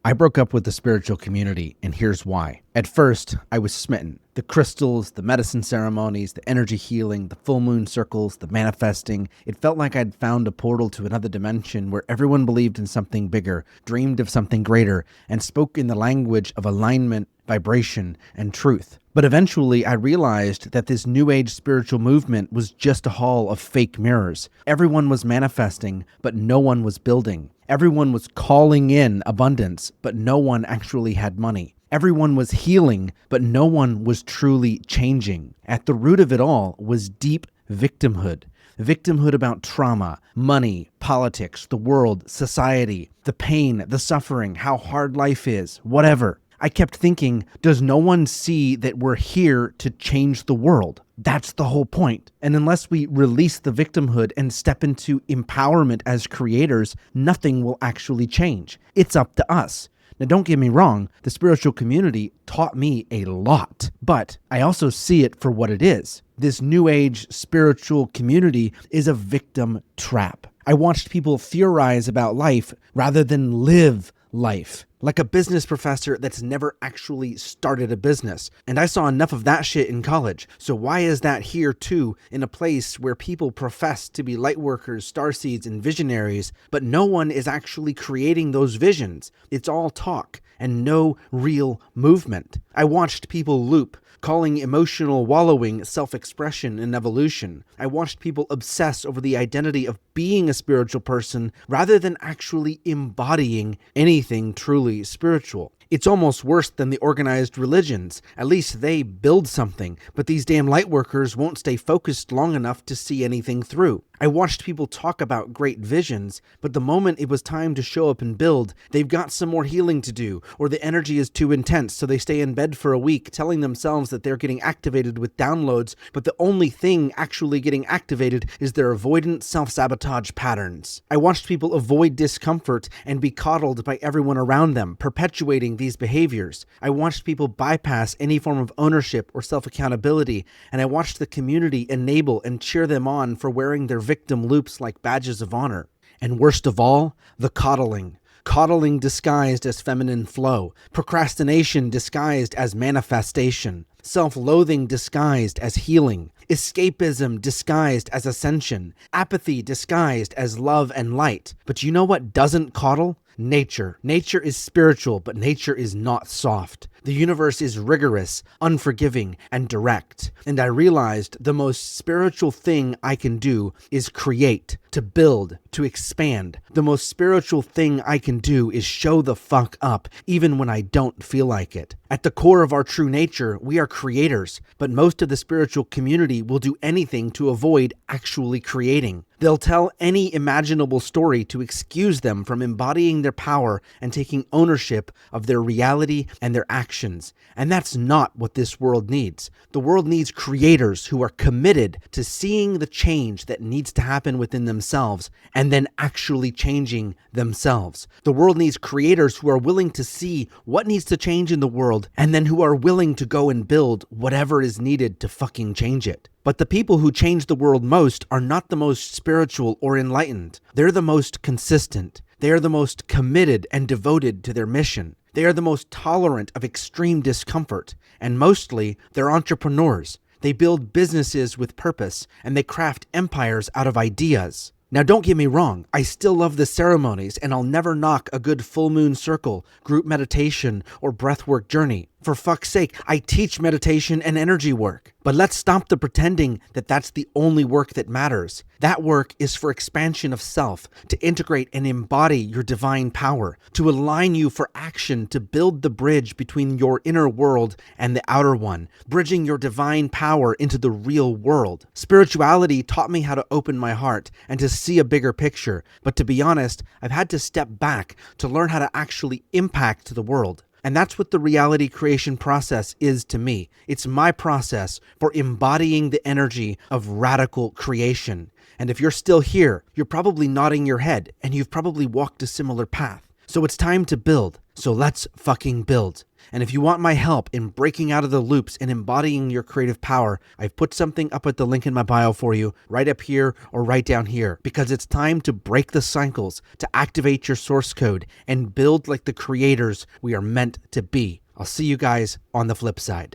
I broke up with the spiritual community, and here's why. At first, I was smitten. The crystals, the medicine ceremonies, the energy healing, the full moon circles, the manifesting. It felt like I'd found a portal to another dimension where everyone believed in something bigger, dreamed of something greater, and spoke in the language of alignment, vibration, and truth. But eventually, I realized that this new age spiritual movement was just a hall of fake mirrors. Everyone was manifesting, but no one was building. Everyone was calling in abundance, but no one actually had money. Everyone was healing, but no one was truly changing. At the root of it all was deep victimhood. Victimhood about trauma, money, politics, the world, society, the pain, the suffering, how hard life is, whatever. I kept thinking, does no one see that we're here to change the world? That's the whole point. And unless we release the victimhood and step into empowerment as creators, nothing will actually change. It's up to us. Now, don't get me wrong, the spiritual community taught me a lot, but I also see it for what it is. This new age spiritual community is a victim trap. I watched people theorize about life rather than live life, like a business professor that's never actually started a business. And I saw enough of that shit in college. So why is that here too, in a place where people profess to be light workers, starseeds, and visionaries, but no one is actually creating those visions? It's all talk and no real movement. I watched people loop, calling emotional wallowing self-expression and evolution. I watched people obsess over the identity of being a spiritual person rather than actually embodying anything truly spiritual. It's almost worse than the organized religions. At least they build something, but these damn light workers won't stay focused long enough to see anything through. I watched people talk about great visions, but the moment it was time to show up and build, they've got some more healing to do, or the energy is too intense, so they stay in bed for a week telling themselves that they're getting activated with downloads, but the only thing actually getting activated is their avoidant self-sabotage patterns. I watched people avoid discomfort and be coddled by everyone around them, perpetuating these behaviors. I watched people bypass any form of ownership or self-accountability, and I watched the community enable and cheer them on for wearing their victim loops like badges of honor. And worst of all, the coddling. Coddling disguised as feminine flow, procrastination disguised as manifestation, self-loathing disguised as healing, escapism disguised as ascension, apathy disguised as love and light. But you know what doesn't coddle? Nature. Nature is spiritual, but nature is not soft. The universe is rigorous, unforgiving, and direct. And I realized the most spiritual thing I can do is create, to build, to expand. The most spiritual thing I can do is show the fuck up, even when I don't feel like it. At the core of our true nature, we are creators, but most of the spiritual community will do anything to avoid actually creating. They'll tell any imaginable story to excuse them from embodying their power and taking ownership of their reality and their actions. And that's not what this world needs. The world needs creators who are committed to seeing the change that needs to happen within themselves and then actually changing themselves. The world needs creators who are willing to see what needs to change in the world and then who are willing to go and build whatever is needed to fucking change it. But the people who change the world most are not the most spiritual or enlightened. They're the most consistent. They are the most committed and devoted to their mission. They are the most tolerant of extreme discomfort. And mostly, they're entrepreneurs. They build businesses with purpose, and they craft empires out of ideas. Now, don't get me wrong, I still love the ceremonies, and I'll never knock a good full moon circle, group meditation, or breathwork journey. For fuck's sake, I teach meditation and energy work. But let's stop the pretending that that's the only work that matters. That work is for expansion of self, to integrate and embody your divine power, to align you for action, to build the bridge between your inner world and the outer one, bridging your divine power into the real world. Spirituality taught me how to open my heart and to see a bigger picture. But to be honest, I've had to step back to learn how to actually impact the world. And that's what the reality creation process is to me. It's my process for embodying the energy of radical creation. And if you're still here, you're probably nodding your head and you've probably walked a similar path. So it's time to build. So let's fucking build. And if you want my help in breaking out of the loops and embodying your creative power, I've put something up at the link in my bio for you, right up here or right down here, because it's time to break the cycles, to activate your source code, and build like the creators we are meant to be. I'll see you guys on the flip side.